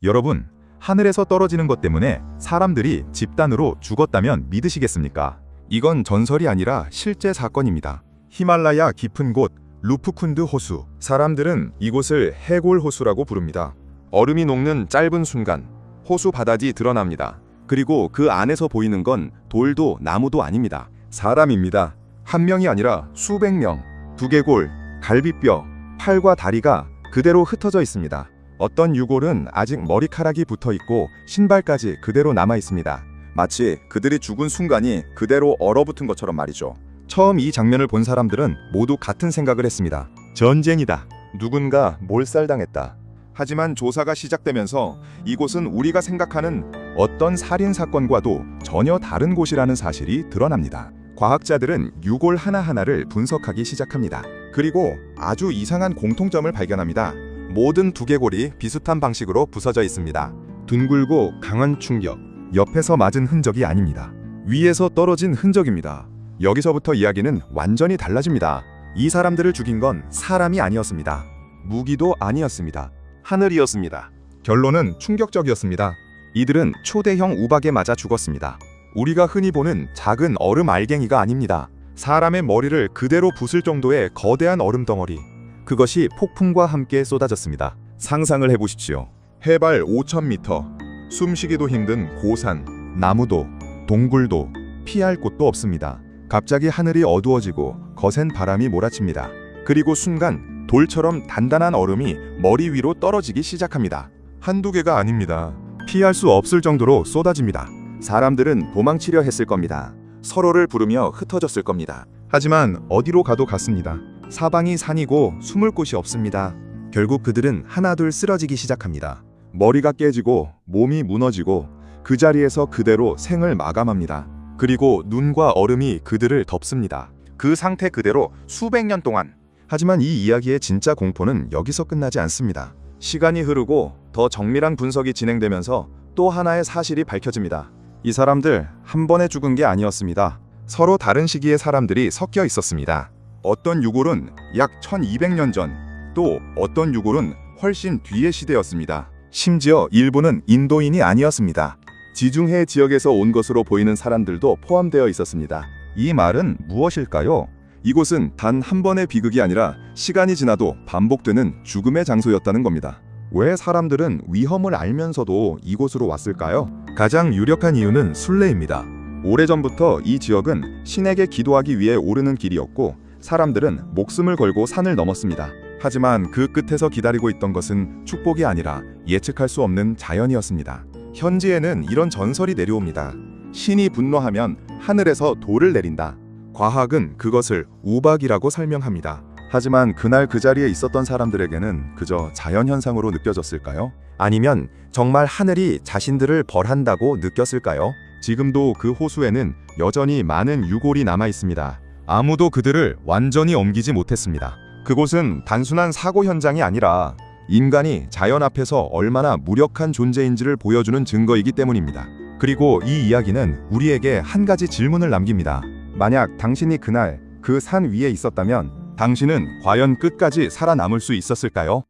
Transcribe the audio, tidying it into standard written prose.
여러분, 하늘에서 떨어지는 것 때문에 사람들이 집단으로 죽었다면 믿으시겠습니까? 이건 전설이 아니라 실제 사건입니다. 히말라야 깊은 곳 루프쿤드 호수. 사람들은 이곳을 해골 호수라고 부릅니다. 얼음이 녹는 짧은 순간 호수 바닥이 드러납니다. 그리고 그 안에서 보이는 건 돌도 나무도 아닙니다. 사람입니다. 한 명이 아니라 수백 명. 두개골, 갈비뼈, 팔과 다리가 그대로 흩어져 있습니다. 어떤 유골은 아직 머리카락이 붙어 있고 신발까지 그대로 남아 있습니다. 마치 그들이 죽은 순간이 그대로 얼어붙은 것처럼 말이죠. 처음 이 장면을 본 사람들은 모두 같은 생각을 했습니다. 전쟁이다. 누군가 몰살당했다. 하지만 조사가 시작되면서 이곳은 우리가 생각하는 어떤 살인 사건과도 전혀 다른 곳이라는 사실이 드러납니다. 과학자들은 유골 하나하나를 분석하기 시작합니다. 그리고 아주 이상한 공통점을 발견합니다. 모든 두개골이 비슷한 방식으로 부서져 있습니다. 둥글고 강한 충격, 옆에서 맞은 흔적이 아닙니다. 위에서 떨어진 흔적입니다. 여기서부터 이야기는 완전히 달라집니다. 이 사람들을 죽인 건 사람이 아니었습니다. 무기도 아니었습니다. 하늘이었습니다. 결론은 충격적이었습니다. 이들은 초대형 우박에 맞아 죽었습니다. 우리가 흔히 보는 작은 얼음 알갱이가 아닙니다. 사람의 머리를 그대로 부술 정도의 거대한 얼음 덩어리. 그것이 폭풍과 함께 쏟아졌습니다. 상상을 해보십시오. 해발 5,000m, 숨쉬기도 힘든 고산, 나무도, 동굴도, 피할 곳도 없습니다. 갑자기 하늘이 어두워지고 거센 바람이 몰아칩니다. 그리고 순간 돌처럼 단단한 얼음이 머리 위로 떨어지기 시작합니다. 한두 개가 아닙니다. 피할 수 없을 정도로 쏟아집니다. 사람들은 도망치려 했을 겁니다. 서로를 부르며 흩어졌을 겁니다. 하지만 어디로 가도 갔습니다. 사방이 산이고 숨을 곳이 없습니다. 결국 그들은 하나둘 쓰러지기 시작합니다. 머리가 깨지고 몸이 무너지고 그 자리에서 그대로 생을 마감합니다. 그리고 눈과 얼음이 그들을 덮습니다. 그 상태 그대로 수백 년 동안. 하지만 이 이야기의 진짜 공포는 여기서 끝나지 않습니다. 시간이 흐르고 더 정밀한 분석이 진행되면서 또 하나의 사실이 밝혀집니다. 이 사람들 한 번에 죽은 게 아니었습니다. 서로 다른 시기의 사람들이 섞여 있었습니다. 어떤 유골은 약 1200년 전, 또 어떤 유골은 훨씬 뒤의 시대였습니다. 심지어 일부는 인도인이 아니었습니다. 지중해 지역에서 온 것으로 보이는 사람들도 포함되어 있었습니다. 이 말은 무엇일까요? 이곳은 단 한 번의 비극이 아니라 시간이 지나도 반복되는 죽음의 장소였다는 겁니다. 왜 사람들은 위험을 알면서도 이곳으로 왔을까요? 가장 유력한 이유는 순례입니다. 오래전부터 이 지역은 신에게 기도하기 위해 오르는 길이었고 사람들은 목숨을 걸고 산을 넘었습니다. 하지만 그 끝에서 기다리고 있던 것은 축복이 아니라 예측할 수 없는 자연이었습니다. 현지에는 이런 전설이 내려옵니다. 신이 분노하면 하늘에서 돌을 내린다. 과학은 그것을 우박이라고 설명합니다. 하지만 그날 그 자리에 있었던 사람들에게는 그저 자연현상으로 느껴졌을까요? 아니면 정말 하늘이 자신들을 벌한다고 느꼈을까요? 지금도 그 호수에는 여전히 많은 유골이 남아 있습니다. 아무도 그들을 완전히 옮기지 못했습니다. 그곳은 단순한 사고 현장이 아니라 인간이 자연 앞에서 얼마나 무력한 존재인지를 보여주는 증거이기 때문입니다. 그리고 이 이야기는 우리에게 한 가지 질문을 남깁니다. 만약 당신이 그날 그 산 위에 있었다면 당신은 과연 끝까지 살아남을 수 있었을까요?